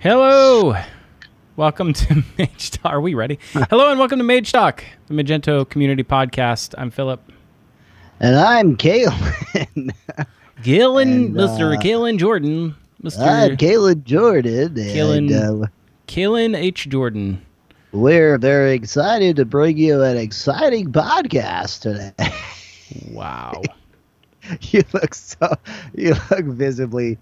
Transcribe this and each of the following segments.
Hello. Welcome to Magetalk. Are we ready? Hello and welcome to Magetalk, the Magento community podcast. I'm Philip. And I'm Kalen. Mr. Kalen Jordan. I'm Kalen Jordan. Kalen H. Jordan. We're very excited to bring you an exciting podcast today. Wow. You look visibly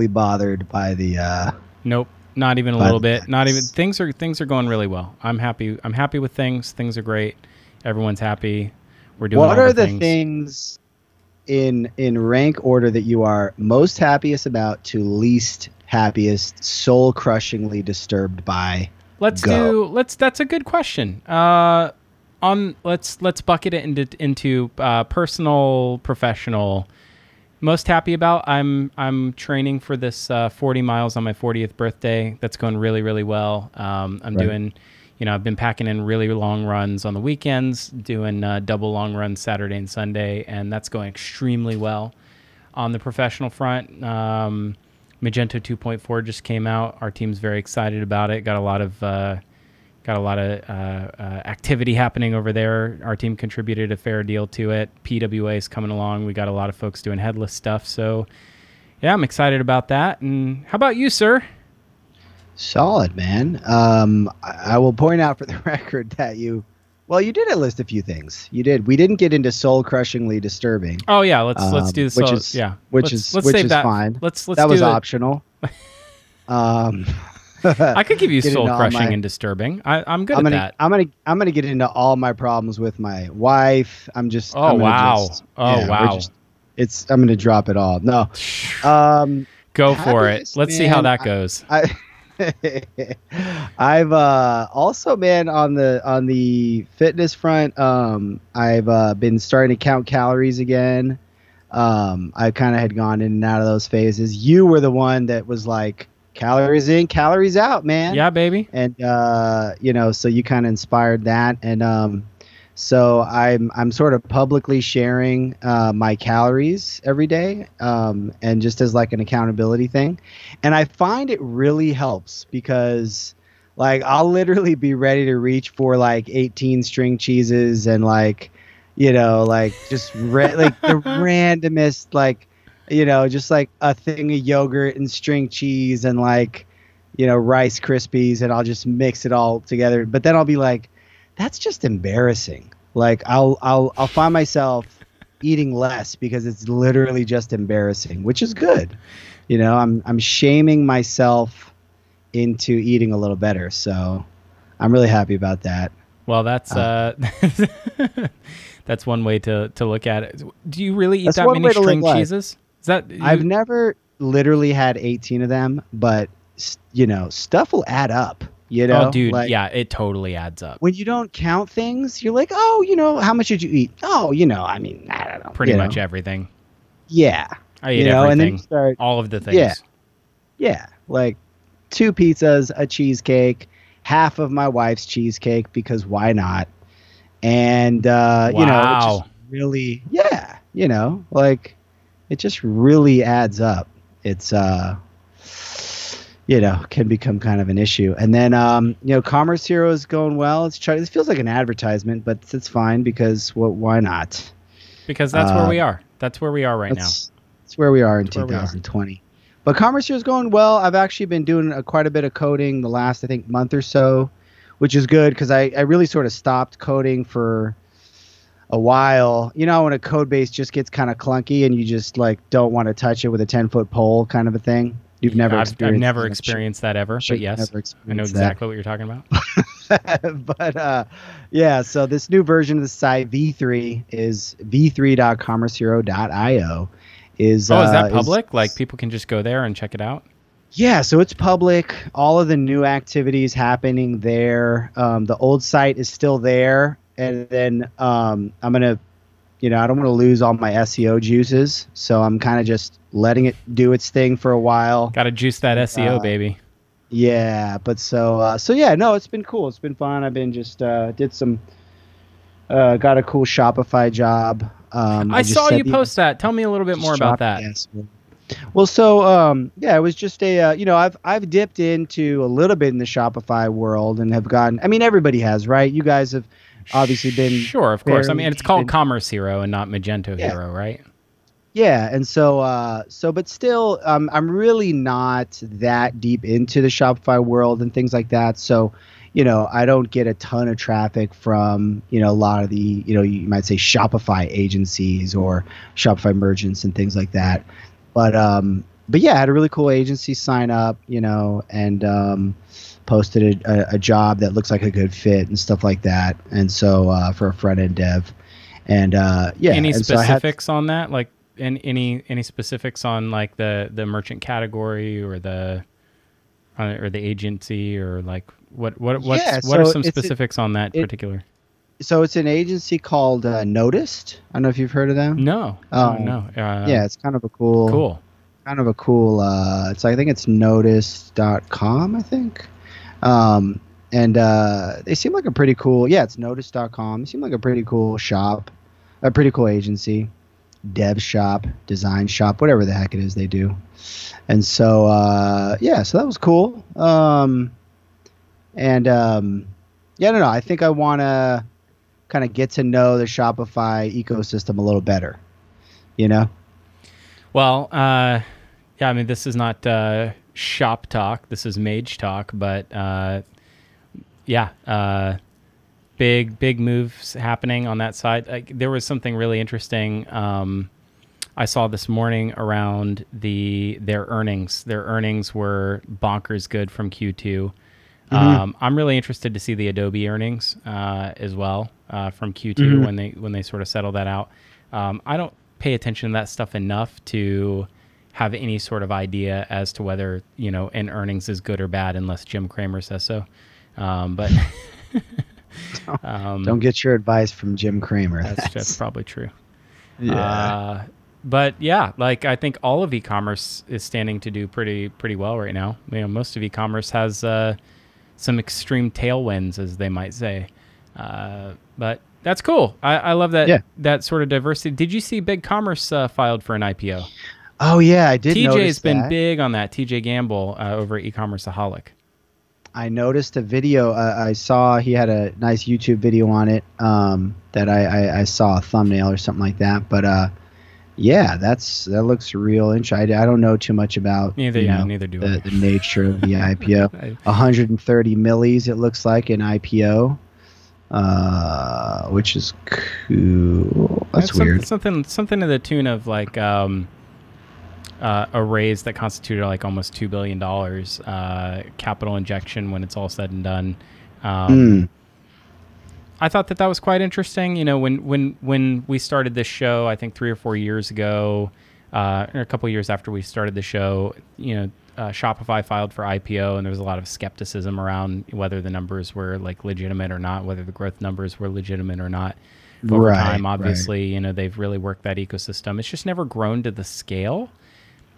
bothered by the Nope, not even a little bit. Not even. Things are going really well. I'm happy. I'm happy with things. Things are great. Everyone's happy. We're doing. What are the things in rank order that you are most happiest about to least happiest, soul crushingly disturbed by? That's a good question. Let's bucket it into personal, professional. Most happy about, I'm training for this 40 miles on my 40th birthday. That's going really, really well. Doing, I've been packing in really long runs on the weekends, doing double long runs Saturday and Sunday, and that's going extremely well. On the professional front, Magento 2.4 just came out. Our team's very excited about it. Got a lot of activity happening over there. Our team contributed a fair deal to it. PWA is coming along. We got a lot of folks doing headless stuff. So, yeah, I'm excited about that. And how about you, sir? Solid, man. I will point out for the record that you did list a few things. You did. We didn't get into soul crushingly disturbing. Oh yeah, let's do this. Which is fine. That was optional. I could give you soul crushing and disturbing. I'm good at that. I'm gonna get into all my problems with my wife. I'm gonna drop it all. No, go for it. Let's see how that goes. I've also, man, on the fitness front, I've been starting to count calories again. I kind of had gone in and out of those phases. You were the one that was like, calories in, calories out, man. Yeah, baby. And so you kind of inspired that, and so I'm sort of publicly sharing my calories every day, and just as like an accountability thing. And I find it really helps because like I'll literally be ready to reach for like 18 string cheeses and like just like the randomest like just like a thing of yogurt and string cheese and like Rice Krispies, and I'll just mix it all together. But then I'll be like, that's just embarrassing. Like I'll find myself eating less because it's literally just embarrassing, which is good. I'm shaming myself into eating a little better. So I'm really happy about that. Well, that's that's one way to look at it. Do you really eat that many string cheeses? I've never literally had 18 of them, but stuff will add up. Oh, dude, yeah, it totally adds up. When you don't count things, you're like, oh, how much did you eat? Oh, I don't know. Pretty much everything. Yeah. I eat everything. And then you start, all of the things. Yeah. Like 2 pizzas, a cheesecake, half of my wife's cheesecake, because why not? And, wow. It just really, like it just really adds up. It's, can become kind of an issue. And then, Commerce Hero is going well. This feels like an advertisement, but it's fine because why not? Because that's where we are. That's where we are right now. That's where we are in 2020. But Commerce Hero is going well. I've actually been doing quite a bit of coding the last, I think, month or so, which is good because I really sort of stopped coding for a while. When a code base just gets kind of clunky and you just like don't want to touch it with a 10-foot pole kind of a thing. You've never I've never experienced that ever, but yes, I know exactly what you're talking about. But so this new version of the site, V3, is v3.commercehero.io. Is that public? Like people can just go there and check it out? Yeah, so it's public. All of the new activities happening there. The old site is still there, and then I'm gonna. I don't want to lose all my SEO juices, so I'm kind of just letting it do its thing for a while. Got to juice that SEO, baby. Yeah, but so yeah, no, it's been cool. It's been fun. I've been just did some got a cool Shopify job. I saw you post that. Tell me a little bit more about that. Well, so yeah, it was just I've dipped into a little bit in the Shopify world and have gotten. I mean, everybody has, right? You guys have obviously been Sure, of course. I fairly mean, it's deep called in. Commerce Hero and not Magento Yeah, Hero, right? yeah, and but still, I'm really not that deep into the Shopify world and things like that. So, I don't get a ton of traffic from a lot of the you might say Shopify agencies or Shopify merchants and things like that. But yeah, I had a really cool agency sign up, and posted a job that looks like a good fit and stuff like that. And so for a front end dev, and yeah, Any and so I had. specifics on that? Like, any specifics on like the merchant category or the agency, or like Yeah, what are so some specifics on that particular? so it's an agency called Noticed. I don't know if you've heard of them. No, Um, no. yeah, it's Cool. it's I think it's notice.com, I think. And they seem like a pretty cool. Yeah, it's notice.com. They seem like a pretty cool shop, a pretty cool agency, dev shop, design shop, whatever the heck it is they do. And so yeah, so that was cool. Yeah, I don't know. I think I want to kind of get to know the Shopify ecosystem a little better, you know? Well, yeah, I mean, this is not shop talk. This is Magetalk, but yeah, big moves happening on that side. Like, there was something really interesting I saw this morning around their earnings. Their earnings were bonkers good from Q2. I'm really interested to see the Adobe earnings as well from Q2 when they sort of settle that out. I don't pay attention to that stuff enough to have any sort of idea as to whether an earnings is good or bad unless Jim Cramer says so. But Don't get your advice from Jim Cramer. That's probably true. Yeah. But yeah, like, I think all of e-commerce is standing to do pretty well right now. Most of e-commerce has some extreme tailwinds, as they might say. But that's cool. I love that that sort of diversity. Did you see Big Commerce filed for an IPO? Oh yeah, I did. TJ's been big on that. TJ Gamble over at E-commerceaholic. I noticed a video. I saw he had a nice YouTube video on it. That I saw a thumbnail or something like that. But yeah, that looks real interesting. I don't know too much about neither do I. The nature of the IPO. 130 millis it looks like an IPO, which is cool. That's weird. Something to the tune of like a raise that constituted like almost $2 billion capital injection when it's all said and done. I thought that was quite interesting. When we started this show, I think 3 or 4 years ago, or a couple of years after we started the show, Shopify filed for IPO, and there was a lot of skepticism around whether the numbers were like legitimate or not, whether the growth numbers were legitimate or not. Over time, obviously, they've really worked that ecosystem. It's just never grown to the scale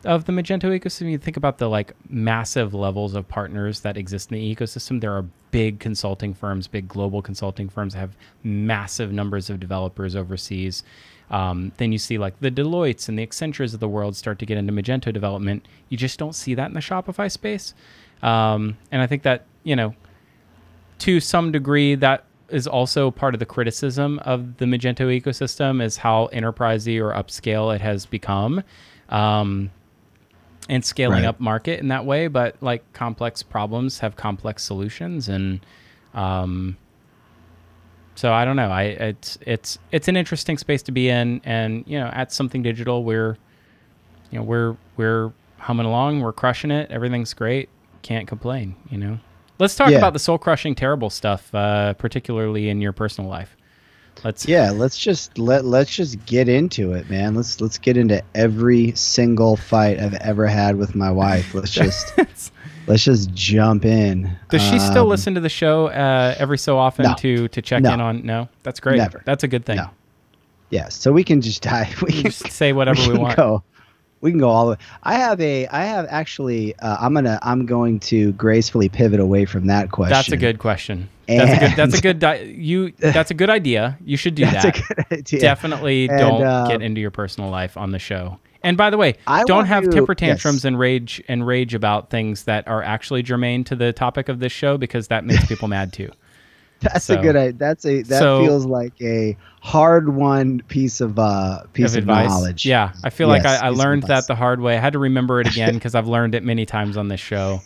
of the Magento ecosystem. You think about the like massive levels of partners that exist in the ecosystem. There are big consulting firms, big global consulting firms that have massive numbers of developers overseas. Then you see like the Deloittes and the Accentures of the world start to get into Magento development. You just don't see that in the Shopify space. And I think that, to some degree, that is also part of the criticism of the Magento ecosystem, is how enterprisey or upscale it has become. And scaling up market in that way, but like complex problems have complex solutions, and so I don't know. It's an interesting space to be in, and at Something Digital, we're humming along, we're crushing it, everything's great, can't complain. Let's talk about the soul crushing terrible stuff, particularly in your personal life. Let's just get into it, man. Let's get into every single fight I've ever had with my wife. Let's just jump in. Does she still listen to the show every so often to check in on? No, that's great. Never. That's a good thing. No. Yeah, so we can just dive. We can just say whatever we want. We can go all the way. I have actually. I'm going to gracefully pivot away from that question. That's a good question. That's a good idea. You should do that's that. a good idea. Definitely don't get into your personal life on the show. And by the way, don't have temper tantrums and rage about things that are actually germane to the topic of this show, because that makes people mad too. That feels like a hard-won piece of advice. Knowledge. Yeah, I feel like I learned that the hard way. I had to remember it again because I've learned it many times on this show.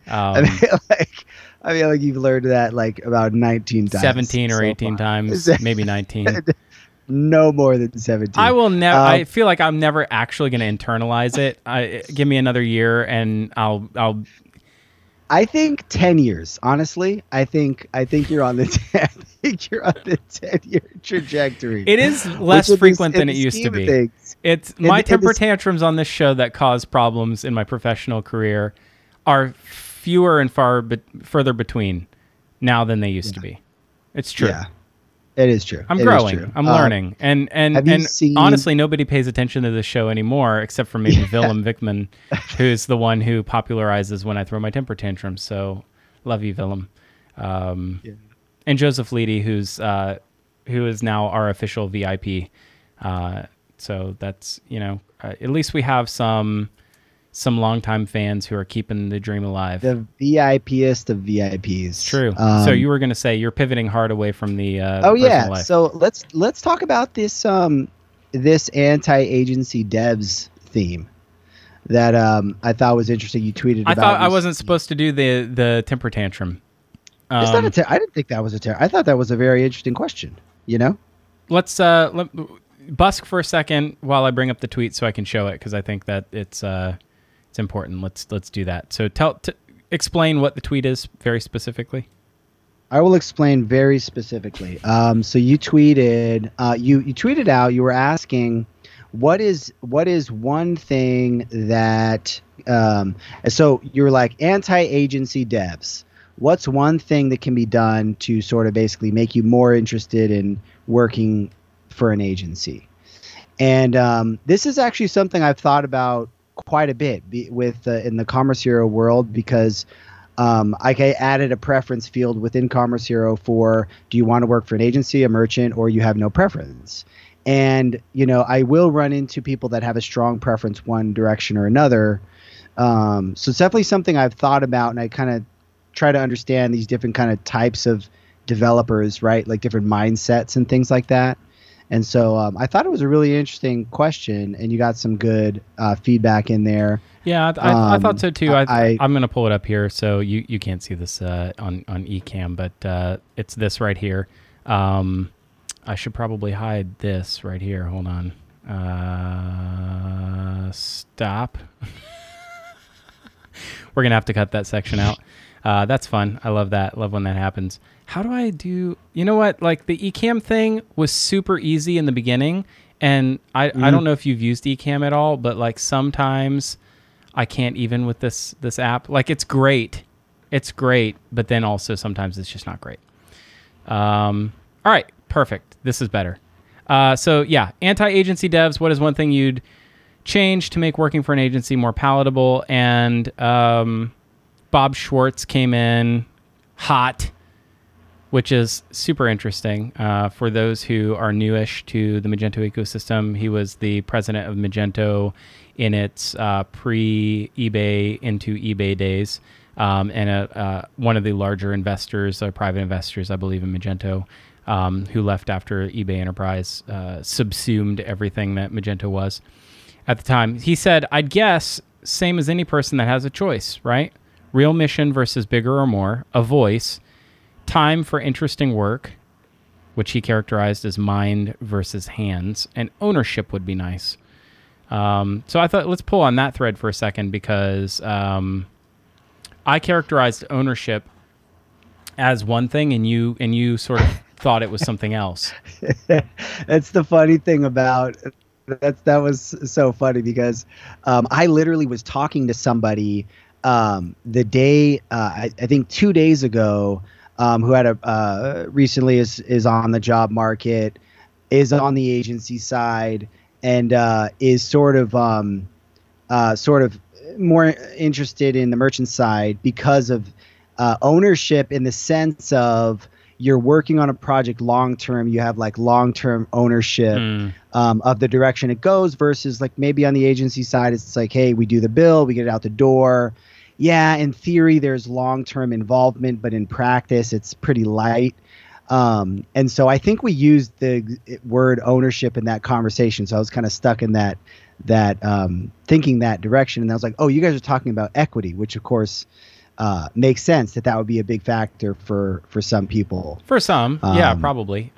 I feel like you've learned that like about 19 times. 17 or 18 times, maybe 19. No more than 17. I will never. I feel like I'm never actually going to internalize it. Give me another year, and I'll. I think 10 years. Honestly, I think you're on the 10-year trajectory. It is less frequent than it used to be. It's my temper tantrums on this show that cause problems in my professional career are fewer and further between now than they used to be. It's true. Yeah. It is true. I'm growing. I'm learning. And seen... honestly, nobody pays attention to this show anymore except for maybe Willem Wickman, who's the one who popularizes when I throw my temper tantrums. So love you, Willem. And Joseph Leedy, who is now our official VIP. So that's, at least we have some longtime fans who are keeping the dream alive. The VIPest of VIPs. True. So you were going to say you're pivoting hard away from the life. So let's talk about this this anti-agency devs theme that I thought was interesting. You tweeted about. I thought I wasn't supposed to do the temper tantrum. I didn't think that was I thought that was a very interesting question. Let's busk for a second while I bring up the tweet so I can show it, because I think that it's important. Let's do that. So explain what the tweet is very specifically. I will explain very specifically. So you tweeted you tweeted out, you were asking what is one thing that so you're like anti-agency devs. What's one thing that can be done to sort of basically make you more interested in working for an agency? And this is actually something I've thought about quite a bit with in the Commerce Hero world, because I added a preference field within Commerce Hero for, do you want to work for an agency, a merchant, or you have no preference? And I will run into people that have a strong preference one direction or another. So it's definitely something I've thought about, and I kind of try to understand these different kind of types of developers, right? Like different mindsets and things like that. And so I thought it was a really interesting question, and you got some good feedback in there. Yeah, I thought so too. I'm going to pull it up here so you can't see this on eCam, but it's this right here. I should probably hide this right here. Hold on. Stop. We're going to have to cut that section out. That's fun. I love that. Love when that happens. How do I do... You know what? Like, the eCam thing was super easy in the beginning, and I don't know if you've used eCam at all, but, like, sometimes I can't even with this app. Like, it's great. It's great, but then also sometimes it's just not great. All right. Perfect. This is better. So, yeah, anti-agency devs, what is one thing you'd change to make working for an agency more palatable? And Bob Schwartz came in hot, which is super interesting. For those who are newish to the Magento ecosystem, he was the president of Magento in its pre-eBay into eBay days, and one of the larger investors, private investors, I believe, in Magento, who left after eBay Enterprise subsumed everything that Magento was at the time. He said, I'd guess, same as any person that has a choice, right? Real mission versus bigger or more, a voice, time for interesting work, which he characterized as mind versus hands, and ownership would be nice. So I thought, let's pull on that thread for a second, because I characterized ownership as one thing, and you sort of thought it was something else. That's the funny thing about that was so funny, because I literally was talking to somebody the day I think 2 days ago, who had recently is on the job market, is on the agency side, and is sort of more interested in the merchant side because of ownership in the sense of you're working on a project long term. You have like long term ownership of the direction it goes, versus like maybe on the agency side, it's like, hey, we do the bill, we get it out the door. Yeah, in theory, there's long term involvement, but in practice, it's pretty light. And so I think we used the word ownership in that conversation. So I was kind of stuck in that thinking that direction. And I was like, oh, you guys are talking about equity, which of course makes sense that would be a big factor for some people. For some, yeah, probably.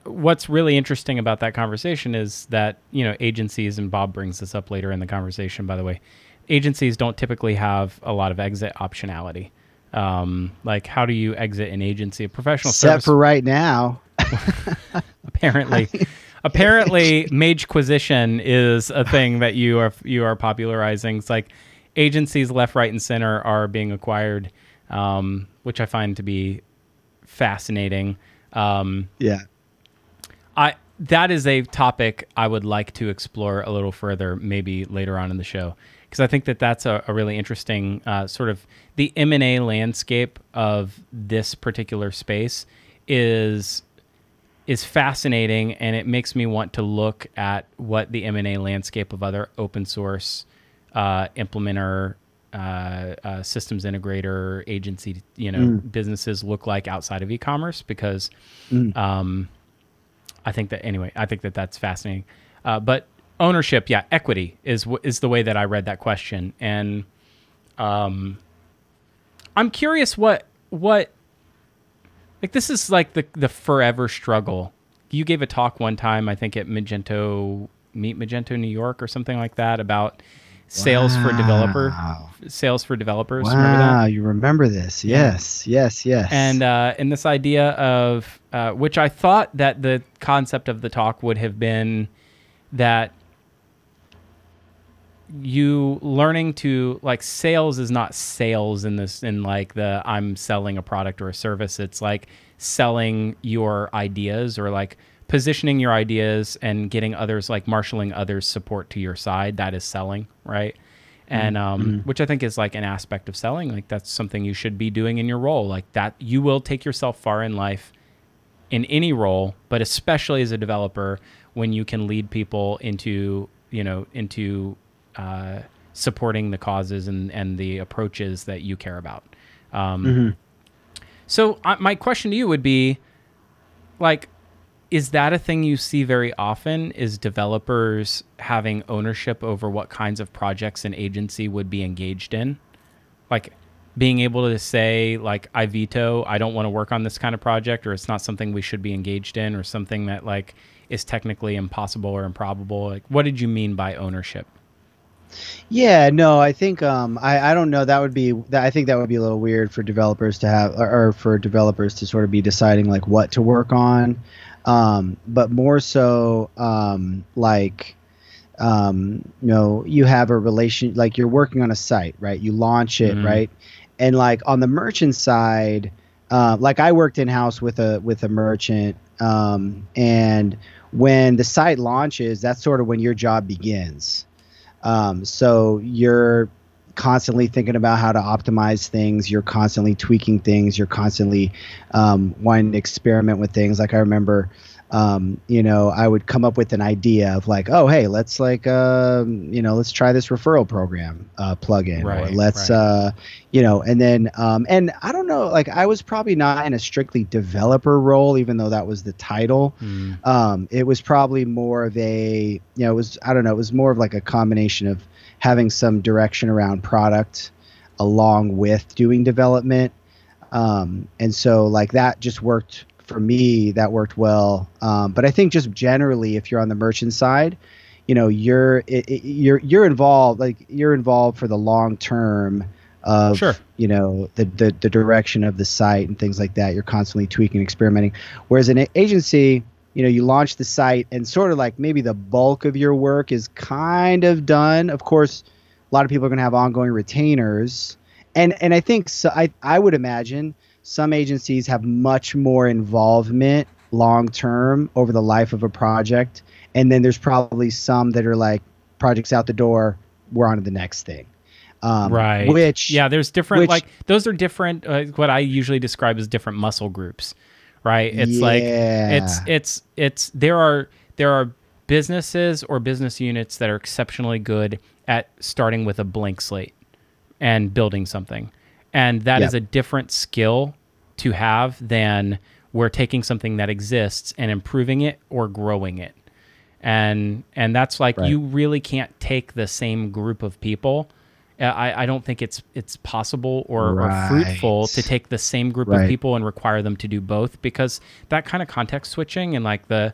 What's really interesting about that conversation is that, agencies, and Bob brings this up later in the conversation, by the way, agencies don't typically have a lot of exit optionality. Like, how do you exit an agency? A professional service, except for right now. Apparently, Magequisition is a thing that you are popularizing. It's like agencies left, right, and center are being acquired, which I find to be fascinating. That is a topic I would like to explore a little further, maybe later on in the show, because I think that that's a really interesting sort of the M&A landscape of this particular space is fascinating, and it makes me want to look at what the M&A landscape of other open source implementer, systems integrator, agency, businesses look like outside of e-commerce, because I think that that's fascinating. But ownership, equity is the way that I read that question. And I'm curious what like, this is like the forever struggle. You gave a talk one time, I think at Magento, Meet Magento New York or something like that, about sales for developers. Wow, remember that? You remember this? Yes. And this idea of which I thought that the concept of the talk would have been that you learning to, like, sales is not sales in like the I'm selling a product or a service. It's like selling your ideas, or like positioning your ideas and getting others, like marshaling others' support to your side. That is selling, right? And which I think is like an aspect of selling. Like, that's something you should be doing in your role. Like, that you will take yourself far in life in any role, but especially as a developer, when you can lead people into supporting the causes and the approaches that you care about. So my question to you would be, like, is that a thing you see very often? Is developers having ownership over what kinds of projects an agency would be engaged in? Like, being able to say, like, I veto, I don't want to work on this kind of project, or it's not something we should be engaged in, or something that, like, is technically impossible or improbable. Like, what did you mean by ownership? Yeah, no, I think I don't know. I think that would be a little weird for developers to have, or for developers to sort of be deciding like what to work on. But more so, you have a relation, like you're working on a site, right? You launch it, right? And like on the merchant side, like I worked in-house with a merchant, and when the site launches, that's sort of when your job begins. So you're constantly thinking about how to optimize things. You're constantly tweaking things. You're constantly wanting to experiment with things. Like I remember, I would come up with an idea of like, oh, hey, let's like, let's try this referral program plugin, or let's, and then, and I don't know, like I was probably not in a strictly developer role, even though that was the title. It was probably more of a, it was more of like a combination of having some direction around product along with doing development. And so like that just worked for me. That worked well. But I think just generally, if you're on the merchant side, you're involved, like you're involved for the long term of, the direction of the site and things like that. You're constantly tweaking, experimenting. Whereas an agency, you launch the site and sort of like maybe the bulk of your work is kind of done. Of course, a lot of people are going to have ongoing retainers. And I think so, I would imagine some agencies have much more involvement long term over the life of a project. And then there's probably some that are like projects out the door, we're on to the next thing. Right. Which yeah, there's different like those are different. What I usually describe as different muscle groups, right? It's like it's there are businesses or business units that are exceptionally good at starting with a blank slate and building something, and that is a different skill to have than we're taking something that exists and improving it or growing it, and that's like you really can't take the same group of people. I don't think it's possible or fruitful to take the same group of people and require them to do both, because that kind of context switching and like the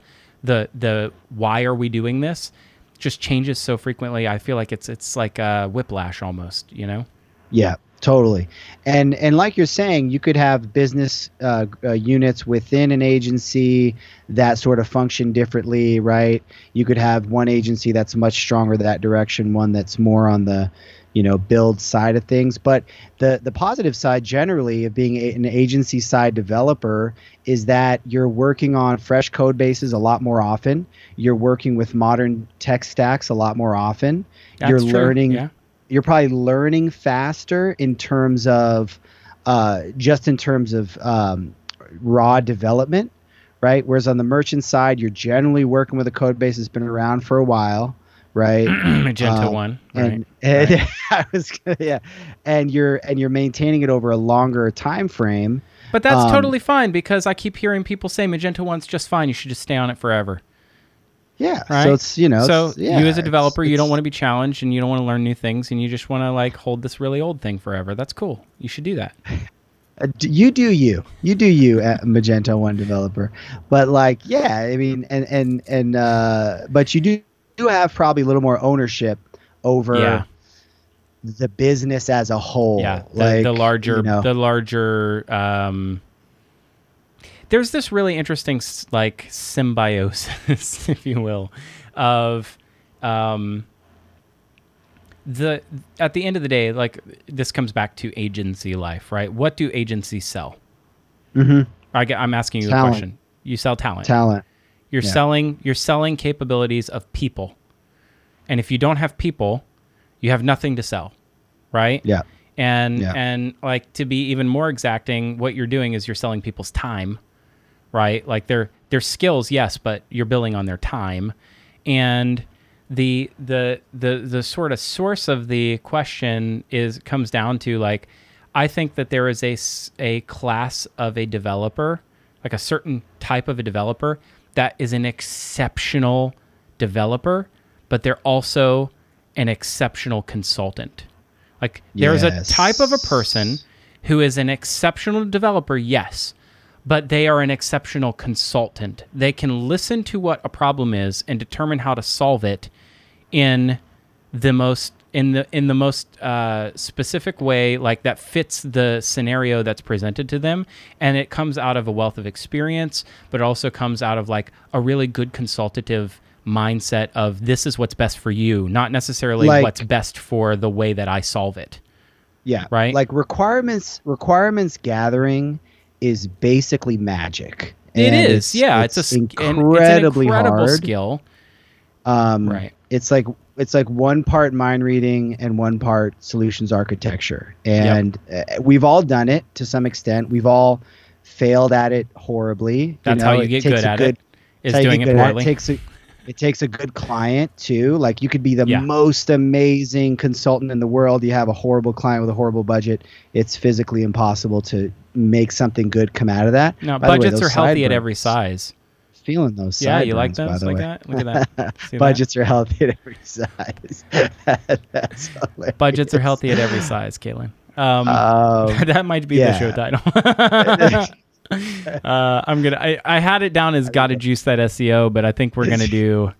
why are we doing this just changes so frequently. I feel like it's like a whiplash almost, you know? Yeah, totally. And like you're saying, you could have business units within an agency that sort of function differently, right? You could have one agency that's much stronger that direction, one that's more on the build side of things. But the positive side generally of being an agency side developer is that you're working on fresh code bases a lot more often. You're working with modern tech stacks a lot more often. That's you're true. learning. Yeah. You're probably learning faster in terms of raw development, right? Whereas on the merchant side, you're generally working with a code base that's been around for a while. Right, Magento one, right? And you're maintaining it over a longer time frame. But that's totally fine, because I keep hearing people say Magento one's just fine. You should just stay on it forever. Yeah, right. So it's you as a developer, you don't want to be challenged and you don't want to learn new things, and you just want to like hold this really old thing forever. That's cool. You should do that. You do you at Magento one developer, but like I mean, but you do have probably a little more ownership over the business as a whole. Yeah, the larger. There's this really interesting like symbiosis, if you will, of at the end of the day, like this comes back to agency life, right? What do agencies sell? Mm-hmm. I'm asking you a question. You sell talent. You're selling capabilities of people. And if you don't have people, you have nothing to sell, right? Yeah. And like, to be even more exacting, what you're doing is you're selling people's time, right? Like their skills, yes, but you're billing on their time. And the sort of source of the question comes down to like, I think that there is a class of a developer, like a certain type of a developer that is an exceptional developer, but they're also an exceptional consultant. Like there's a type of a person who is an exceptional developer, yes, but they are an exceptional consultant. They can listen to what a problem is and determine how to solve it in the most specific way, like that fits the scenario that's presented to them. And it comes out of a wealth of experience, but it also comes out of like a really good consultative mindset of this is what's best for you, not necessarily like, what's best for the way that I solve it. Yeah. Right. Like requirements gathering is basically magic. It is. It's incredibly hard skill. Right. It's like one part mind reading and one part solutions architecture. And we've all done it to some extent. We've all failed at it horribly. That's how you get good at it. Is doing it poorly. It takes a good client too. Like you could be the most amazing consultant in the world. You have a horrible client with a horrible budget. It's physically impossible to make something good come out of that. No, budgets are healthy at every size. Feeling those sideburns, you like those like that? Look at that. Budgets are healthy at every size. That's hilarious. Budgets are healthy at every size, Kaylin. That might be the show title. I had it down as gotta juice that SEO, but I think we're gonna do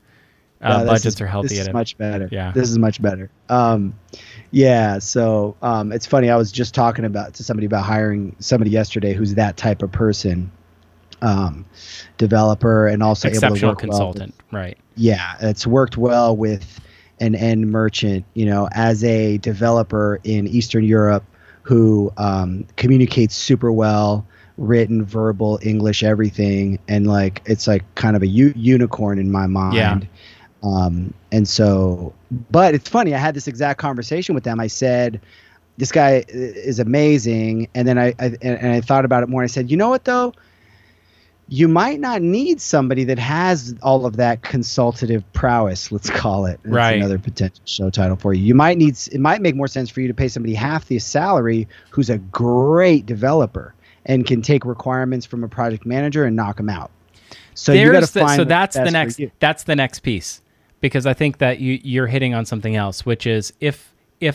budgets are healthy. This is much better. Yeah, this is much better. So it's funny. I was just talking to somebody about hiring somebody yesterday who's that type of person, developer and also able to work consultant, well right? Yeah, it's worked well with an end merchant, as a developer in Eastern Europe who communicates super well. Written, verbal, English, everything, and like it's like kind of a unicorn in my mind. And so, but it's funny. I had this exact conversation with them. I said, "This guy is amazing," and then I thought about it more. And I said, "You know what though? You might not need somebody that has all of that consultative prowess, let's call it." That's Right. another potential show title for you. You might need, it might make more sense for you to pay somebody half the salary who's a great developer and can take requirements from a project manager and knock them out. So you got to find so that's the next for you. that's the next piece, because I think that you're hitting on something else, which is if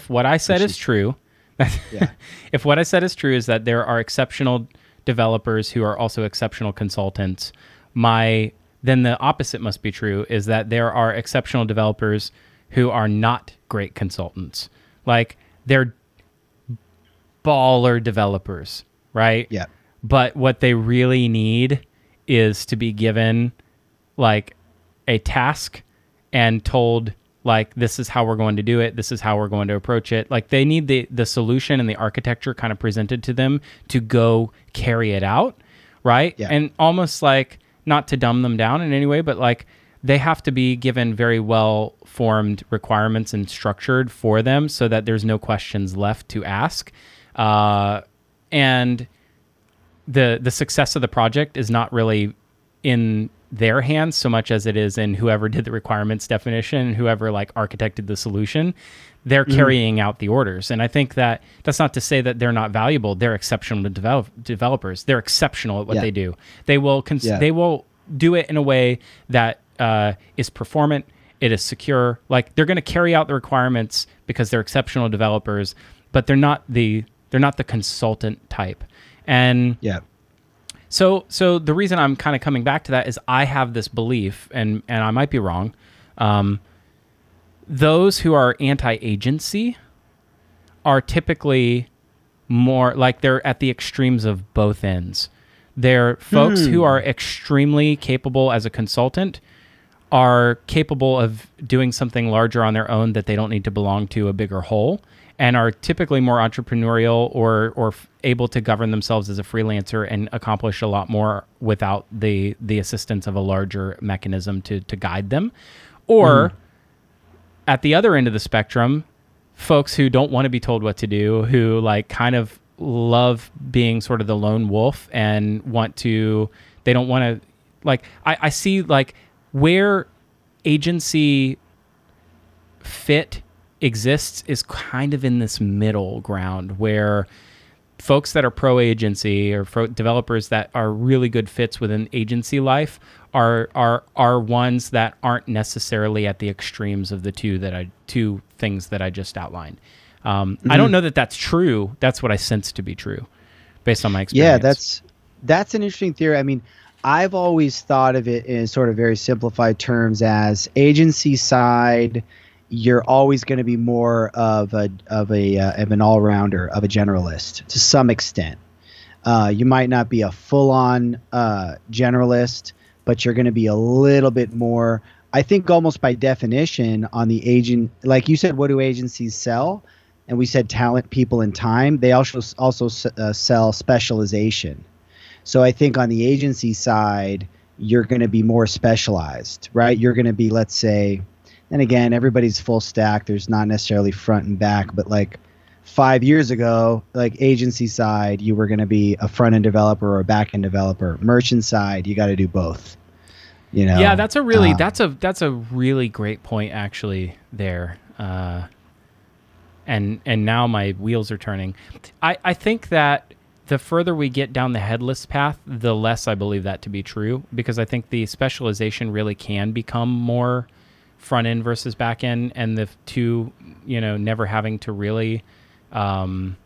what I said is true, Yeah. if what I said is true is that there are exceptional developers who are also exceptional consultants, then the opposite must be true, is that there are exceptional developers who are not great consultants. Like, they're baller developers, right? Yeah. But what they really need is to be given like a task and told, like, this is how we're going to do it, this is how we're going to approach it. Like, they need the solution and the architecture kind of presented to them to go carry it out, right? Yeah. And almost like, not to dumb them down in any way, but like, they have to be given very well formed requirements and structured for them so that there's no questions left to ask. And the success of the project is not really in their hands so much as it is in whoever did the requirements definition, whoever like architected the solution. They're carrying out the orders. And I think that that's not to say that they're not valuable. They're exceptional developers. They're exceptional at what they do. They will they will do it in a way that is performant. It is secure. Like, they're going to carry out the requirements because they're exceptional developers, but they're not the consultant type. And so the reason I'm kind of coming back to that is I have this belief, and I might be wrong. Those who are anti-agency are typically more like, they're at the extremes of both ends. They're folks who are extremely capable as a consultant, are capable of doing something larger on their own that they don't need to belong to a bigger whole, and are typically more entrepreneurial or able to govern themselves as a freelancer and accomplish a lot more without the assistance of a larger mechanism to guide them. Or at the other end of the spectrum, folks who don't want to be told what to do, who like kind of love being sort of the lone wolf and they don't want to, like, I see like where agency fit exists is kind of in this middle ground where folks that are pro-agency or developers that are really good fits within agency life are ones that aren't necessarily at the extremes of the two things that I just outlined. I don't know that that's true. That's what I sense to be true based on my experience. Yeah, that's an interesting theory. I mean, I've always thought of it in sort of very simplified terms as agency side. You're always going to be more of an all-rounder, of a generalist to some extent. You might not be a full-on generalist, but you're going to be a little bit more, I think, almost by definition on the agent. Like you said, what do agencies sell? And we said talent, people, and time. They also sell specialization. So I think on the agency side, you're going to be more specialized, right? You're going to be, let's say, and again, everybody's full stack. There's not necessarily front and back, but like 5 years ago, like agency side, you were going to be a front end developer or a back end developer. Merchant side, you got to do both. You know? Yeah, that's a really great point actually there. And now my wheels are turning. I think that the further we get down the headless path, the less I believe that to be true, because I think the specialization really can become more front end versus back end, and the two, never having to really, not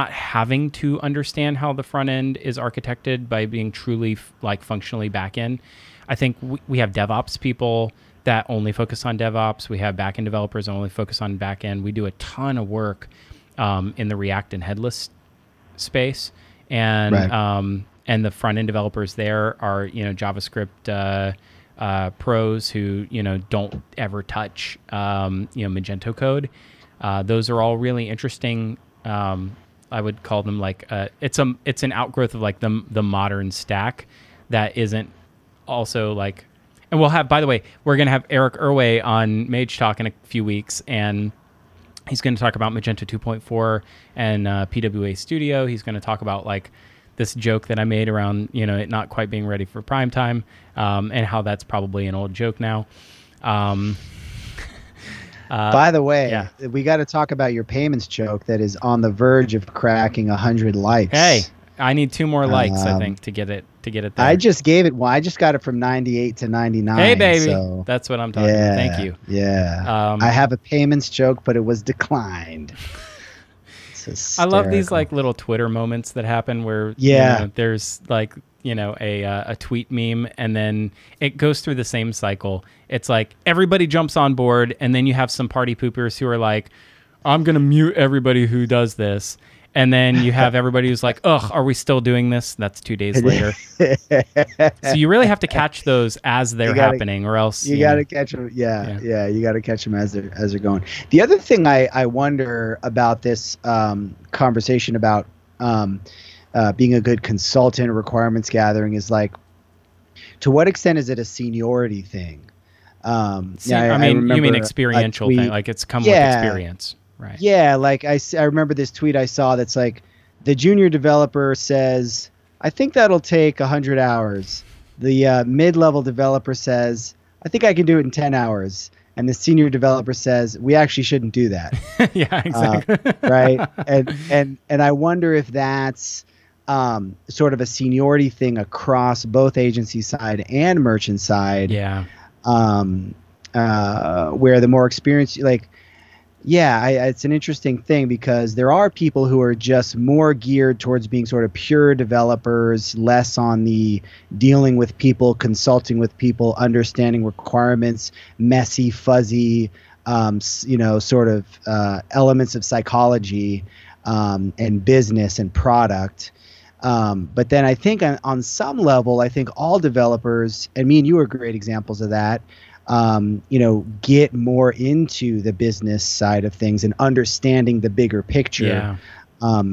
having to understand how the front end is architected by being truly like functionally back end. I think we have DevOps people that only focus on DevOps. We have back end developers that only focus on back end. We do a ton of work in the React and headless space, and right. And the front end developers there are JavaScript pros who don't ever touch Magento code. Those are all really interesting. I would call them like it's an outgrowth of like the modern stack that isn't also like, And we'll have, by the way, we're going to have Eric Irway on Magetalk in a few weeks, and he's going to talk about Magento 2.4 and PWA Studio. He's going to talk about like this joke that I made around, it not quite being ready for prime time, and how that's probably an old joke now. By the way, we got to talk about your payments joke that is on the verge of cracking 100 likes. Hey, I need 2 more likes, I think, to get it there. I just gave it. Well, I just got it from 98 to 99. Hey, baby, so, that's what I'm talking about. Thank you. Yeah, I have a payments joke, but it was declined. I love these like little Twitter moments that happen where there's like a tweet meme, and then it goes through the same cycle. It's like everybody jumps on board, and then you have some party poopers who are like, I'm gonna mute everybody who does this. And then you have everybody who's like, ugh, are we still doing this? That's 2 days later. So you really have to catch those as they're happening, or else you got to catch them. Yeah, you got to catch them as they're going. The other thing I wonder about this conversation about being a good consultant or requirements gathering is like, to what extent is it a seniority thing? I mean, you mean experiential thing, like it's come with experience. Right. Yeah, like I remember this tweet I saw that's like, the junior developer says, I think that'll take 100 hours. The mid-level developer says, I think I can do it in 10 hours. And the senior developer says, we actually shouldn't do that. Yeah, exactly. Right. And I wonder if that's sort of a seniority thing across both agency side and merchant side. Yeah. Where the more experienced, like, it's an interesting thing, because there are people who are just more geared towards being sort of pure developers, less on the dealing with people, consulting with people, understanding requirements, messy, fuzzy, sort of elements of psychology and business and product. But then I think on some level, I think all developers, and me and you are great examples of that, get more into the business side of things and understanding the bigger picture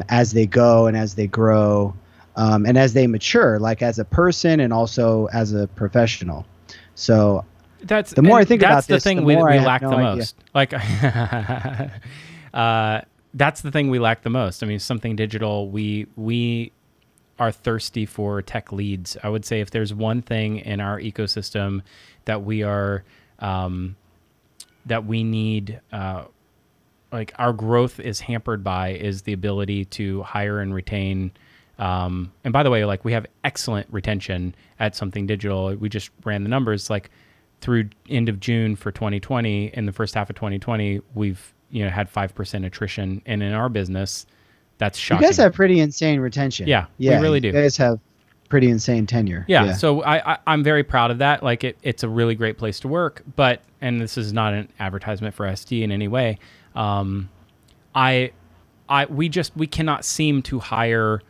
as they go and as they grow and as they mature, like as a person and also as a professional. So the more I think about this, that's the thing we lack the most. Like, that's the thing we lack the most. I mean, something digital, we are thirsty for tech leads. I would say if there's one thing in our ecosystem that we are, that we need, like our growth is hampered by, is the ability to hire and retain. And by the way, like we have excellent retention at Something Digital. We just ran the numbers, like through end of June for 2020, in the first half of 2020, we've, had 5% attrition. And in our business, that's shocking. You guys have pretty insane retention. Yeah, we really do. You guys have pretty insane tenure. Yeah. So I'm very proud of that. Like it's a really great place to work, and this is not an advertisement for SD in any way. We cannot seem to hire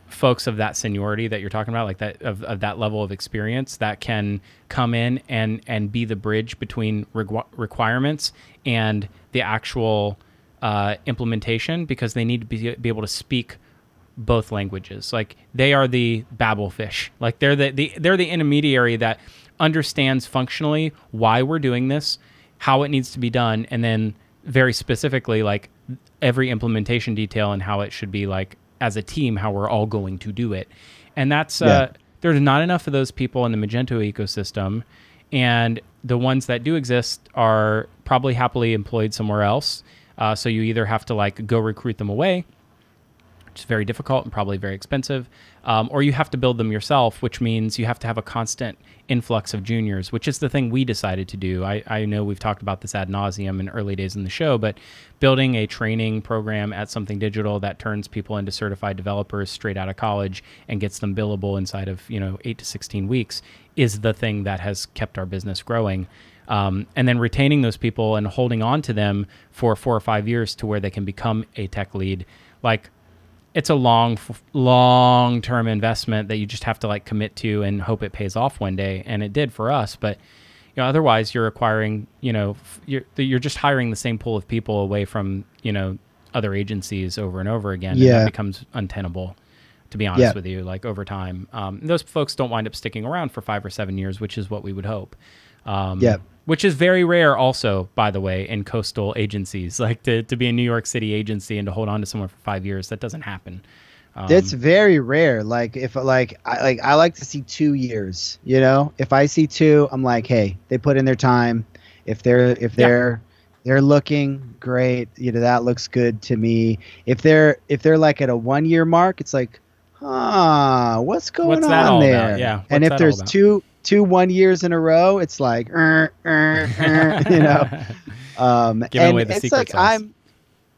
folks of that seniority that you're talking about, like that of that level of experience that can come in and be the bridge between requirements and the actual implementation, because they need to be able to speak both languages. Like they are the Babel fish. Like they're the intermediary that understands functionally why we're doing this, how it needs to be done, and then very specifically like every implementation detail and how it should be, like as a team, how we're all going to do it. And that's there's not enough of those people in the Magento ecosystem, and the ones that do exist are probably happily employed somewhere else. So you either have to like go recruit them away, which is very difficult and probably very expensive, or you have to build them yourself, which means you have to have a constant influx of juniors, which is the thing we decided to do. I know we've talked about this ad nauseum in early days in the show, but building a training program at Something Digital that turns people into certified developers straight out of college and gets them billable inside of 8 to 16 weeks is the thing that has kept our business growing. And then retaining those people and holding on to them for 4 or 5 years to where they can become a tech lead. Like it's a long-term investment that you just have to like commit to and hope it pays off one day. And it did for us, but otherwise you're acquiring, you're just hiring the same pool of people away from, other agencies over and over again. And that becomes untenable. to be honest with you, like over time. Those folks don't wind up sticking around for 5 or 7 years, which is what we would hope. Which is very rare also, by the way, in coastal agencies. Like to be a New York City agency and to hold on to someone for 5 years, that doesn't happen. It's very rare. Like if I like to see 2 years, you know, if I see 2, I'm like, hey, they put in their time. If they're looking great, you know, that looks good to me. If they're like at a 1 year mark, it's like, what's going on there? About? Yeah. And if there's two 1 years in a row, it's like, you know, giving away the it's secret like sauce.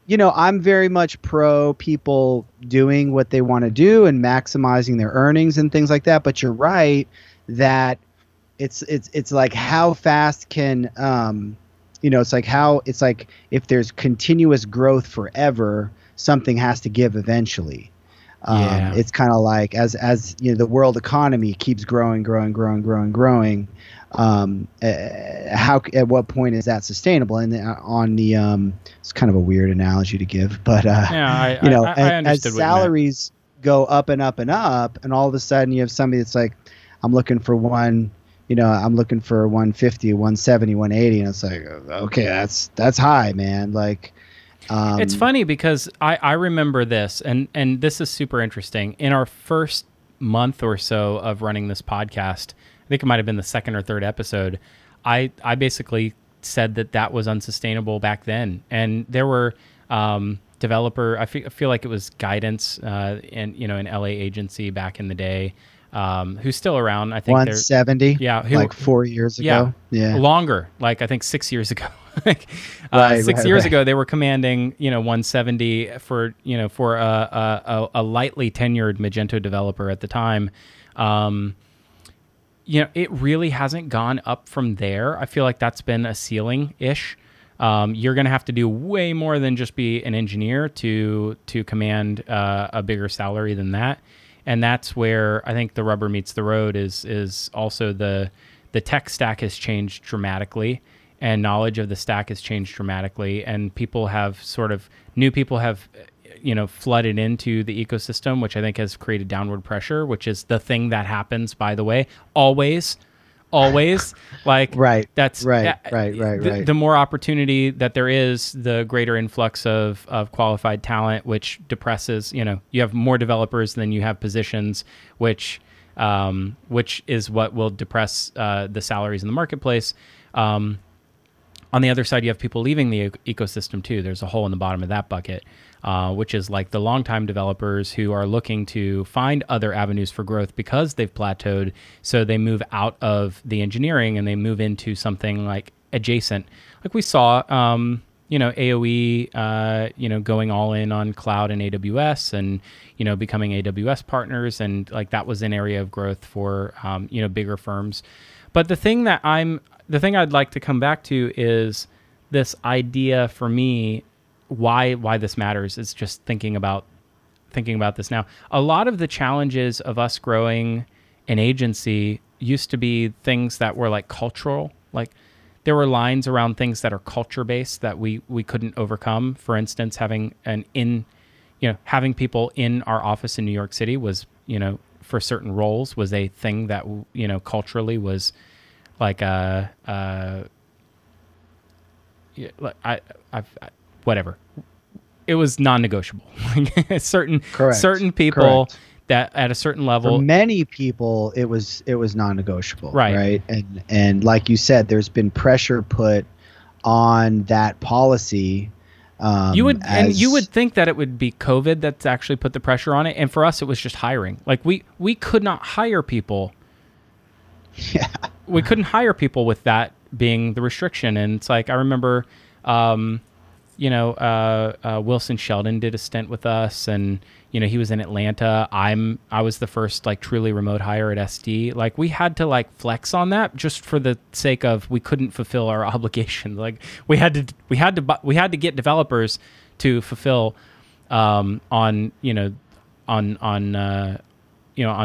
I'm very much pro people doing what they want to do and maximizing their earnings and things like that. But you're right that it's like how fast can it's like if there's continuous growth forever, something has to give eventually. It's kind of like as you know, the world economy keeps growing. At what point is that sustainable? And it's kind of a weird analogy to give, but I as salaries go up and up and up, and all of a sudden you have somebody that's like, I'm looking for 150, 170, 180, and it's like, okay, that's high, man. Like, it's funny because I remember this, and this is super interesting. In our first month or so of running this podcast, I think it might have been the second or third episode, I basically said that was unsustainable back then. And there were developer, I feel like it was Guidance, and an LA agency back in the day, who's still around. I think 170. Yeah, like 4 years ago. Yeah, longer. Like I think 6 years ago. 6 years ago, they were commanding 170 for a lightly tenured Magento developer at the time. It really hasn't gone up from there. I feel like that's been a ceiling-ish. You're going to have to do way more than just be an engineer to command a bigger salary than that. And that's where I think the rubber meets the road is also the tech stack has changed dramatically, and knowledge of the stack has changed dramatically, and new people have flooded into the ecosystem, which I think has created downward pressure, which is the thing that happens, by the way, always like right. That's right. The more opportunity that there is, the greater influx of qualified talent, which depresses, you have more developers than you have positions, which is what will depress the salaries in the marketplace. On the other side, you have people leaving the ecosystem too. There's a hole in the bottom of that bucket, which is like the longtime developers who are looking to find other avenues for growth because they've plateaued. So they move out of the engineering and they move into something like adjacent. Like we saw, AOE, going all in on cloud and AWS and, becoming AWS partners. And like that was an area of growth for, bigger firms. But the thing I'd like to come back to is this idea for me, why this matters is just thinking about this now. A lot of the challenges of us growing an agency used to be things that were like cultural, like there were lines around things that are culture based that we couldn't overcome. For instance, having people in our office in New York City was, for certain roles was a thing that, culturally was like whatever. It was non-negotiable. certain people Correct. that at a certain level, for many people, it was non-negotiable, right? And like you said, there's been pressure put on that policy. You would think that it would be COVID that's actually put the pressure on it, and for us, it was just hiring. Like we could not hire people. Yeah. We couldn't hire people with that being the restriction. And it's like, I remember, Wilson Sheldon did a stint with us, and, he was in Atlanta. I was the first like truly remote hire at SD. Like we had to like flex on that just for the sake of, we couldn't fulfill our obligation. Like we had to get developers to fulfill, on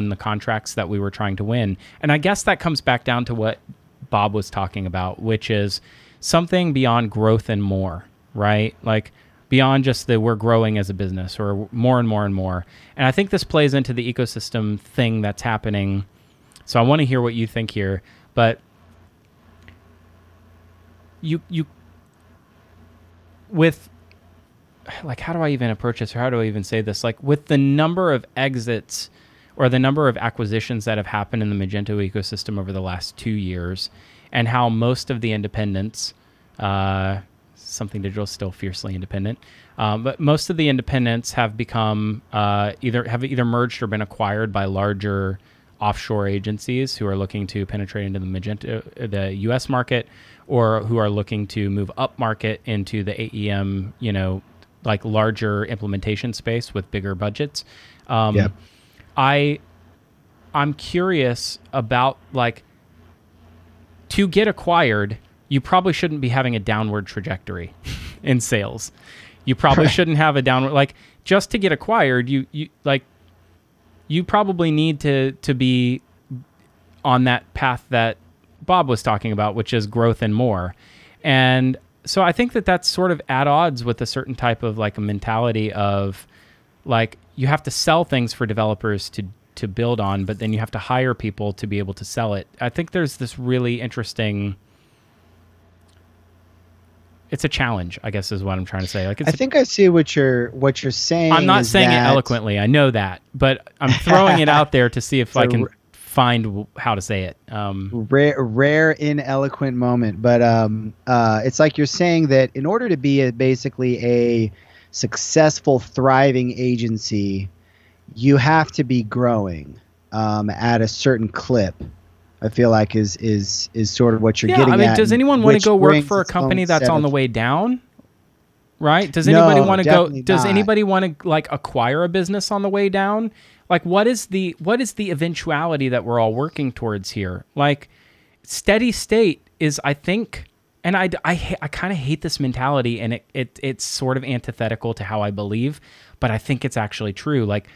the contracts that we were trying to win. And I guess that comes back down to what Bob was talking about, which is something beyond growth and more, right? Like beyond just the we're growing as a business or more and more and more. And I think this plays into the ecosystem thing that's happening. So I want to hear what you think here, but you with like, how do I even approach this, or how do I even say this? Like, with the number of exits or the number of acquisitions that have happened in the Magento ecosystem over the last 2 years, and how most of the independents, Something Digital is still fiercely independent, but most of the independents have become either merged or been acquired by larger offshore agencies who are looking to penetrate into the U.S. market, or who are looking to move up market into the AEM, like larger implementation space with bigger budgets. Yep. I'm curious about, like, to get acquired, you probably shouldn't be having a downward trajectory in sales. You probably shouldn't have a downward, like, just to get acquired, you probably need to be on that path that Bob was talking about, which is growth and more. And so I think that that's sort of at odds with a certain type of, like, a mentality of, like, you have to sell things for developers to build on, but then you have to hire people to be able to sell it. I think there's this really interesting, it's a challenge, I guess is what I'm trying to say. Like, I think I see what you're saying. I'm not saying it eloquently, I know that, but I'm throwing it out there to see if I can find how to say it. Rare ineloquent moment, but it's like you're saying that in order to be basically a successful, thriving agency, you have to be growing at a certain clip. I feel like is sort of what you're getting at. Does anyone want to go work for a company that's on the way down? Right? Does anybody want to go? Does anybody want to, like, acquire a business on the way down? Like, what is the eventuality that we're all working towards here? Like, steady state is, I think, and I kind of hate this mentality, and it's sort of antithetical to how I believe, but I think it's actually true. Like,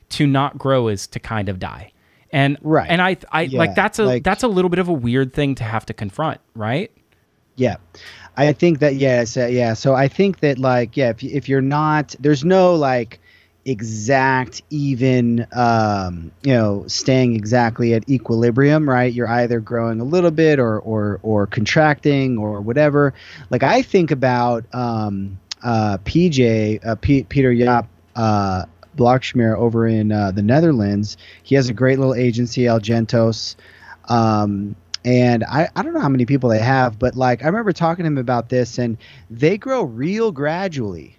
to not grow is to kind of die. And right. And I like, that's a little bit of a weird thing to have to confront, right? Yeah. I think that so I think that, like, if you're not, there's no, like, exact even staying exactly at equilibrium, right? You're either growing a little bit or contracting or whatever. Like, I think about Peter Jaap Blokschmeer over in the Netherlands. He has a great little agency, Algentos. And I don't know how many people they have, but, like, I remember talking to him about this, and they grow real gradually.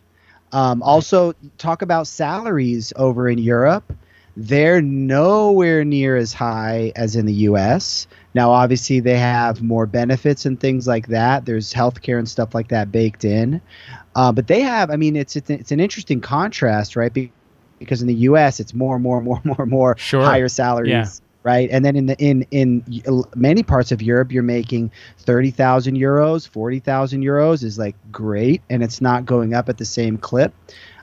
Also, talk about salaries over in Europe. They're nowhere near as high as in the U.S. Now, obviously, they have more benefits and things like that. There's healthcare and stuff like that baked in. But they have, I mean, it's an interesting contrast, right? Because in the U.S., it's more sure. higher salaries. Yeah. Right, and then in many parts of Europe, you're making 30,000 euros, 40,000 euros is, like, great, and it's not going up at the same clip.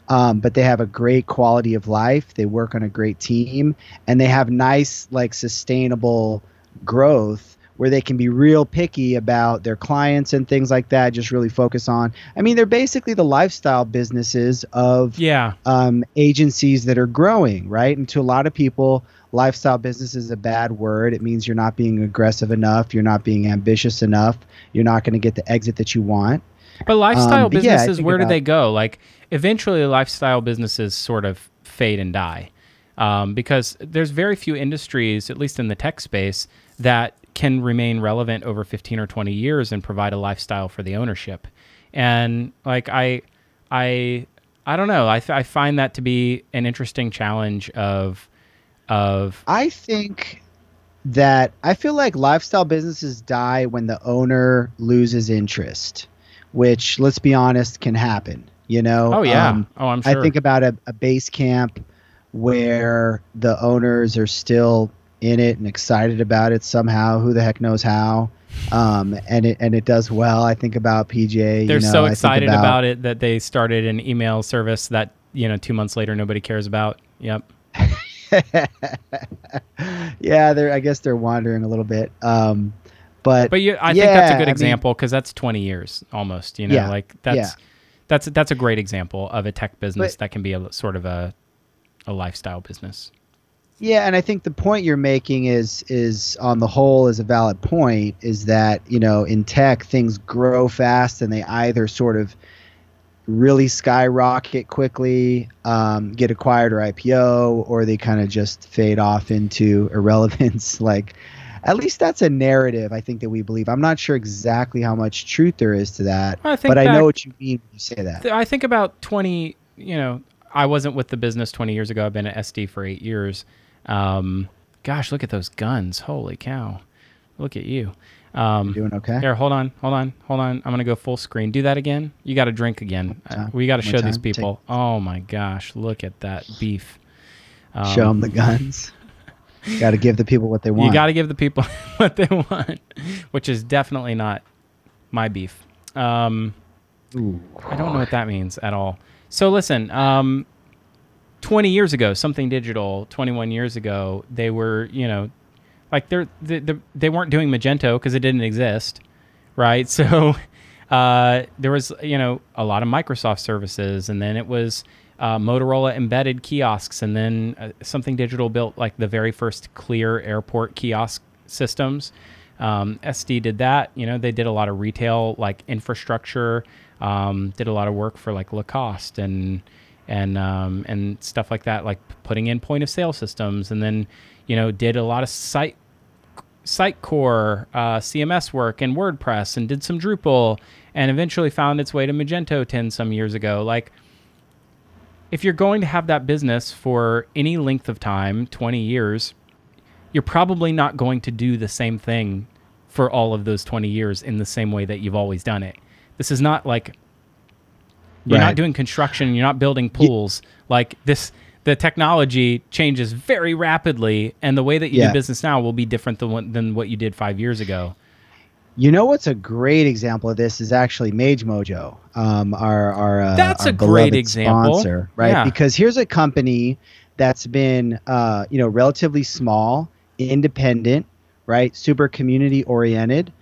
But they have a great quality of life. They work on a great team, and they have nice, like, sustainable growth where they can be real picky about their clients and things like that. Just really focus on. I mean, they're basically the lifestyle businesses of agencies that are growing, right? And to a lot of people, lifestyle business is a bad word. It means you're not being aggressive enough. You're not being ambitious enough. You're not going to get the exit that you want. But lifestyle businesses, where do they go? Like, eventually lifestyle businesses sort of fade and die, because there's very few industries, at least in the tech space, that can remain relevant over 15 or 20 years and provide a lifestyle for the ownership. And, like, I don't know. I find that to be an interesting challenge of I think that I feel like lifestyle businesses die when the owner loses interest, which, let's be honest, can happen. Oh yeah. I'm sure. I think about a base camp where the owners are still in it and excited about it somehow. Who the heck knows how? And it does well. I think about PJ. They're so excited about it that they started an email service that 2 months later nobody cares about. Yep. Yeah, I guess they're wandering a little bit. I think that's a good example, because that's 20 years almost. Like, that's that's a great example of a tech business But that can be a sort of a lifestyle business. yeah, and I think the point you're making is on the whole is a valid point. Is that in tech things grow fast and they either sort of really skyrocket quickly, get acquired or IPO, or they kind of just fade off into irrelevance. Like, at least that's a narrative I think that we believe. I'm not sure exactly how much truth there is to that, I think but I back, know what you mean when you say that. I think about 20. I wasn't with the business 20 years ago. I've been at SD for 8 years. Gosh, look at those guns! Holy cow! Look at you. You're doing okay? Here, hold on. I'm gonna go full screen. Do that again. You got to drink again. We got to show these people. Oh my gosh, look at that beef. Show them the guns. Got to give the people what they want. You got to give the people what they want, which is definitely not my beef. I don't know what that means at all. So listen, 20 years ago, Something Digital, 21 years ago, they were, like they weren't doing Magento because it didn't exist, right? So there was, a lot of Microsoft services, and then it was Motorola embedded kiosks, and then Something Digital built like the very first clear airport kiosk systems. SD did that. They did a lot of retail like infrastructure, did a lot of work for like Lacoste and stuff like that, like putting in point of sale systems, and then did a lot of Sitecore CMS work and WordPress, and did some Drupal, and eventually found its way to Magento 10 some years ago. Like, if you're going to have that business for any length of time, 20 years, you're probably not going to do the same thing for all of those 20 years in the same way that you've always done it. This is not like you're not doing construction, you're not building pools. Like this, the technology changes very rapidly, and the way that you do business now will be different than what you did 5 years ago. What's a great example of this is actually Magemojo, That's our a great example, sponsor, right? Yeah. Because here's a company that's been relatively small, independent, right? Super community oriented,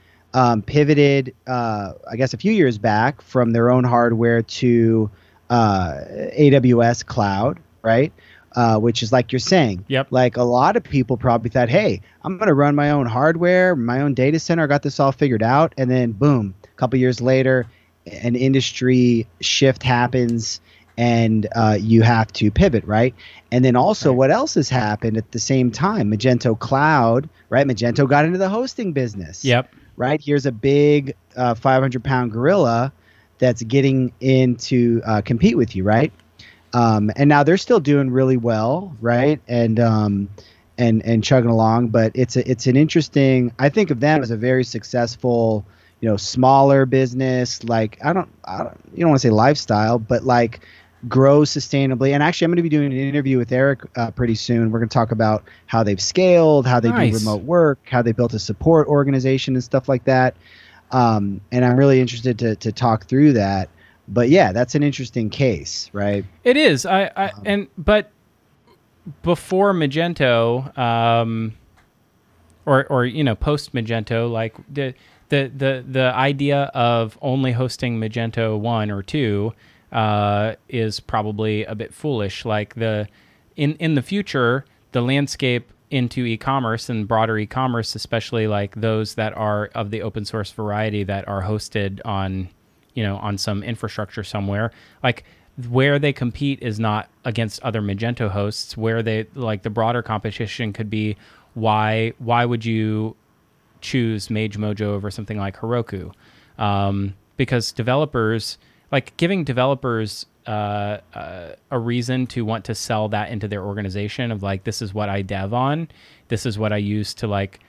pivoted, I guess a few years back from their own hardware to AWS cloud, right? Which is like you're saying. Yep. Like a lot of people probably thought, hey, I'm going to run my own hardware, my own data center. I got this all figured out. And then boom, a couple years later, an industry shift happens and you have to pivot, right? And then also what else has happened at the same time? Magento Cloud, right? Magento got into the hosting business. Yep. Right? Here's a big 500-pound gorilla that's getting in to compete with you, right? And now they're still doing really well, right? And chugging along, but it's an interesting. I think of them as a very successful, smaller business. Like you don't want to say lifestyle, but like grow sustainably. And actually, I'm going to be doing an interview with Eric pretty soon. We're going to talk about how they've scaled, how they do remote work, how they built a support organization and stuff like that. And I'm really interested to talk through that. But yeah, that's an interesting case, right? It is. But before Magento, or post Magento, like the idea of only hosting Magento 1 or 2 is probably a bit foolish. Like in the future, the landscape into e-commerce and broader e-commerce, especially like those that are of the open source variety that are hosted on some infrastructure somewhere, like where they compete is not against other Magento hosts. Where they like the broader competition could be, why would you choose Magemojo over something like Heroku? Because developers, like giving developers a reason to want to sell that into their organization of like, this is what I dev on, this is what I use to like,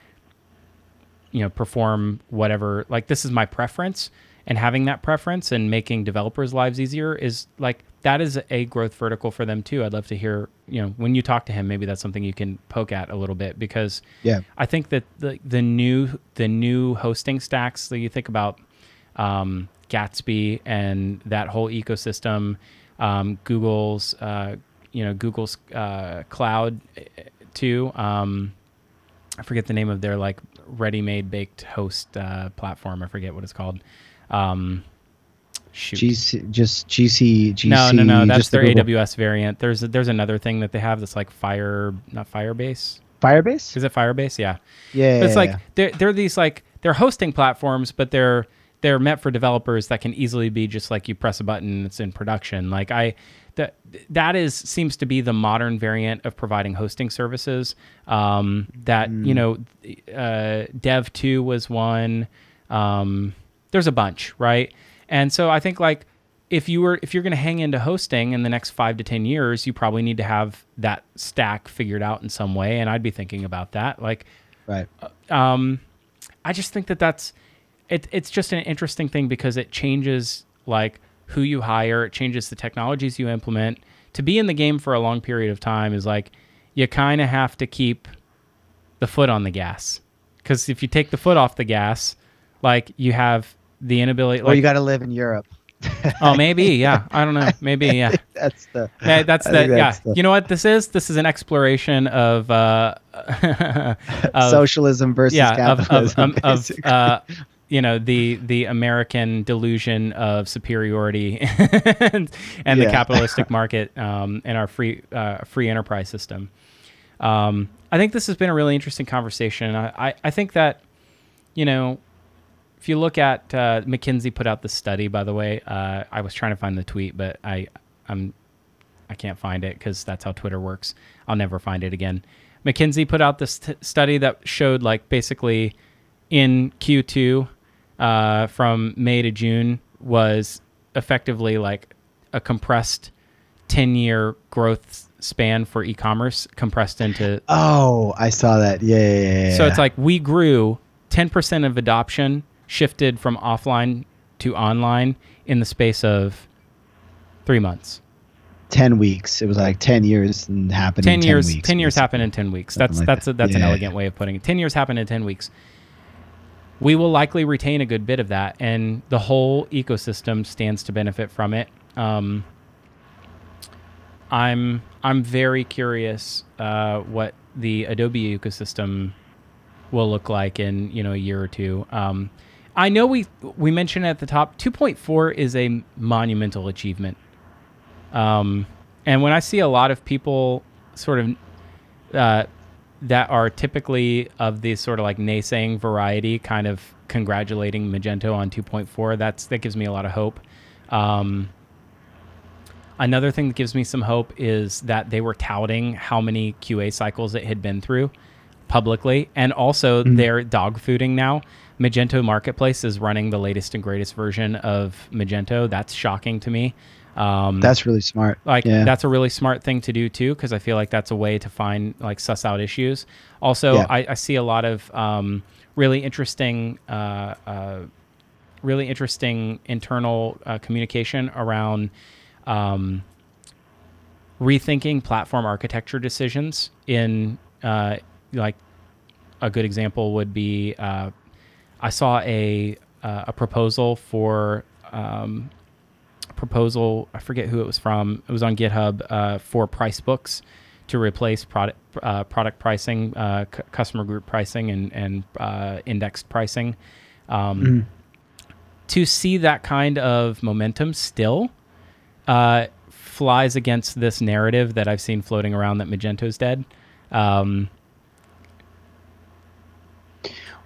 perform whatever, like this is my preference. And having that preference and making developers' lives easier is like, that is a growth vertical for them too. I'd love to hear, when you talk to him, maybe that's something you can poke at a little bit, because I think that the new hosting stacks that you think about, Gatsby and that whole ecosystem, Google's cloud too. I forget the name of their like ready-made baked host platform. I forget what it's called. Shoot. GC. No. That's just their Google. AWS variant. There's another thing that they have that's like not Firebase. Firebase? Is it Firebase? Yeah. Yeah. But it's like they're these like they're hosting platforms, but they're meant for developers that can easily be just like you press a button and it's in production. Like that seems to be the modern variant of providing hosting services. Dev2 was one. There's a bunch, right? And so I think like if you're going to hang into hosting in the next 5 to 10 years, you probably need to have that stack figured out in some way. And I'd be thinking about that. Like, right. I just think it's just an interesting thing because it changes like who you hire. It changes the technologies you implement. To be in the game for a long period of time is like, you kind of have to keep the foot on the gas. Because if you take the foot off the gas, like you have the inability. Or you got to live in Europe. Oh, maybe, yeah. I don't know. Maybe, yeah. That's You know what this is? This is an exploration of socialism versus capitalism. The American delusion of superiority and the capitalistic market and our free enterprise system. I think this has been a really interesting conversation. I think that, if you look at McKinsey put out this study, by the way, I was trying to find the tweet, but I can't find it because that's how Twitter works. I'll never find it again. McKinsey put out this study that showed like basically in Q2 from May to June was effectively like a compressed 10-year growth span for e-commerce compressed into... Oh, I saw that. Yeah. So it's like we grew 10% of adoption shifted from offline to online in the space of 3 months. 10 weeks. It was like 10 years and happened in 10 weeks. 10 years happened in 10 weeks. That's an elegant way of putting it. 10 years happened in 10 weeks. We will likely retain a good bit of that, and the whole ecosystem stands to benefit from it. I'm very curious what the Adobe ecosystem will look like in a year or two. I know we mentioned at the top 2.4 is a monumental achievement. And when I see a lot of people sort of that are typically of the sort of like naysaying variety kind of congratulating Magento on 2.4, that gives me a lot of hope. Another thing that gives me some hope is that they were touting how many QA cycles it had been through publicly, and also they're dog fooding now. Magento Marketplace is running the latest and greatest version of Magento. That's shocking to me. That's really smart. That's a really smart thing to do too, because I feel like that's a way to find suss out issues. Also, I see a lot of really interesting internal communication around rethinking platform architecture decisions. In like a good example would be I saw a proposal for I forget who it was from. It was on GitHub for price books to replace product pricing, customer group pricing, and indexed pricing. To see that kind of momentum still flies against this narrative that I've seen floating around that Magento's dead.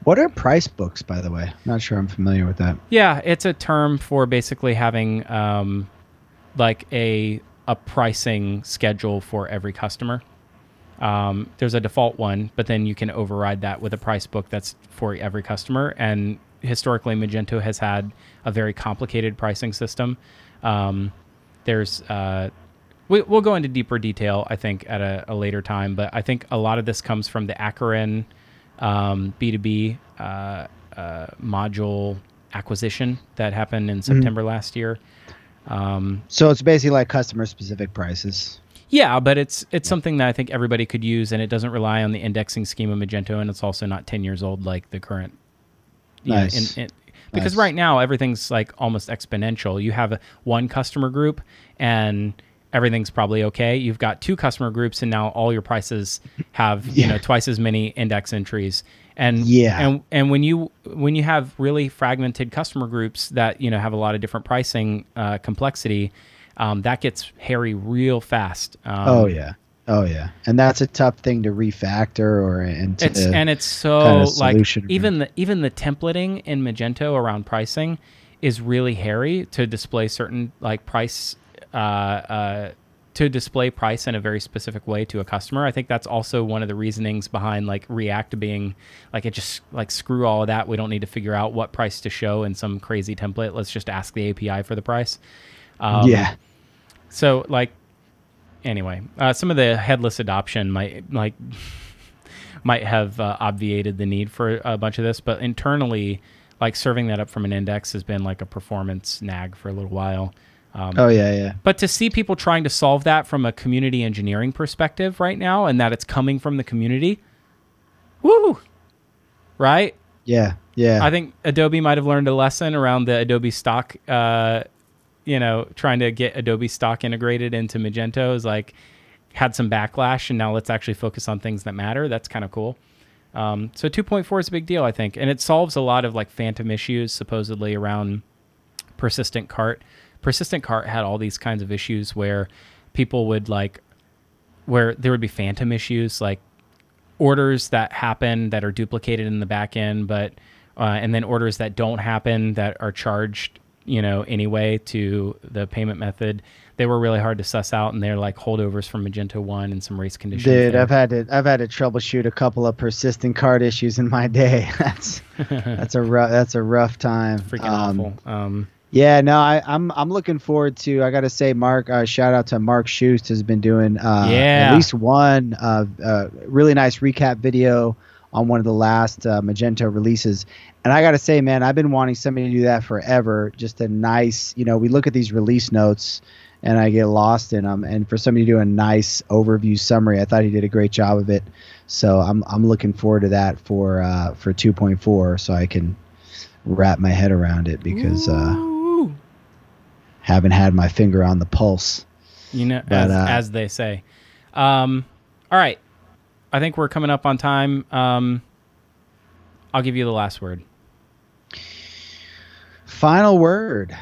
What are price books, by the way? I'm not sure I'm familiar with that. Yeah, it's a term for basically having like a pricing schedule for every customer. There's a default one, but then you can override that with a price book that's for every customer. And historically, Magento has had a very complicated pricing system. We'll go into deeper detail, I think, at a later time. But I think a lot of this comes from the Acarin B2B module acquisition that happened in September last year. So it's basically like customer-specific prices. Yeah, but it's something that I think everybody could use, and it doesn't rely on the indexing scheme of Magento, and it's also not 10 years old like the current. Nice. Because right now everything's like almost exponential. You have one customer group, and everything's probably okay. You've got two customer groups, and now all your prices have twice as many index entries. And Yeah. and when you have really fragmented customer groups that have a lot of different pricing complexity, that gets hairy real fast. Oh yeah. Oh yeah. And that's a tough thing to refactor or into It's so kind of like solution. even the templating in Magento around pricing is really hairy to display certain like price to display price in a very specific way to a customer. I think that's also one of the reasonings behind like React being like, it just like, screw all of that. We don't need to figure out what price to show in some crazy template. Let's just ask the API for the price. Yeah. So like, anyway, some of the headless adoption might have obviated the need for a bunch of this, but internally, like serving that up from an index has been like a performance nag for a little while. Oh yeah. But to see people trying to solve that from a community engineering perspective right now, and that it's coming from the community, woo, right? Yeah. Yeah. I think Adobe might have learned a lesson around the Adobe stock, trying to get Adobe stock integrated into Magento is like had some backlash, and now let's actually focus on things that matter. That's kind of cool. So 2.4 is a big deal, I think, and it solves a lot of like phantom issues supposedly around persistent cart. Persistent cart had all these kinds of issues where people would where there would be phantom issues, like orders that happen that are duplicated in the back end, but and then orders that don't happen that are charged, anyway to the payment method. They were really hard to suss out, and they're like holdovers from Magento 1 and some race conditions. Dude, there. I've had to troubleshoot a couple of persistent cart issues in my day. That's a rough time. Freaking awful. Yeah, no, I'm looking forward to. I got to say, Mark, shout out to Mark Schust, has been doing at least one really nice recap video on one of the last Magento releases. And I got to say, man, I've been wanting somebody to do that forever. Just a nice, we look at these release notes and I get lost in them. And for somebody to do a nice overview summary, I thought he did a great job of it. So I'm looking forward to that for 2.4, so I can wrap my head around it, because haven't had my finger on the pulse, as they say. All right, I think we're coming up on time. I'll give you the last word. Final word.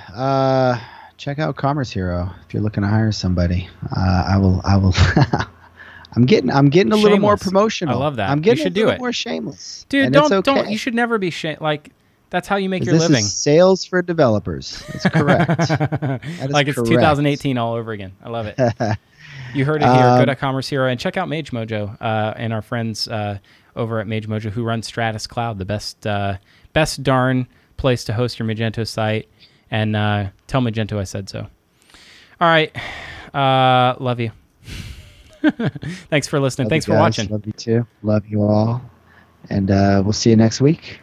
Check out Commerce Hero if you're looking to hire somebody. I will. I'm getting a little more promotional. I love that. I'm getting a little more shameless. Dude, don't. You should never be like. That's how you make your living. This is sales for developers. That's correct. That is like it's correct. 2018 all over again. I love it. You heard it here. Go to Commerce Hero and check out Mage Mojo and our friends over at Mage Mojo who run Stratus Cloud, the best darn place to host your Magento site. And tell Magento I said so. All right. Love you. Thanks for listening. Thanks for watching. Love you too. Love you all. And we'll see you next week.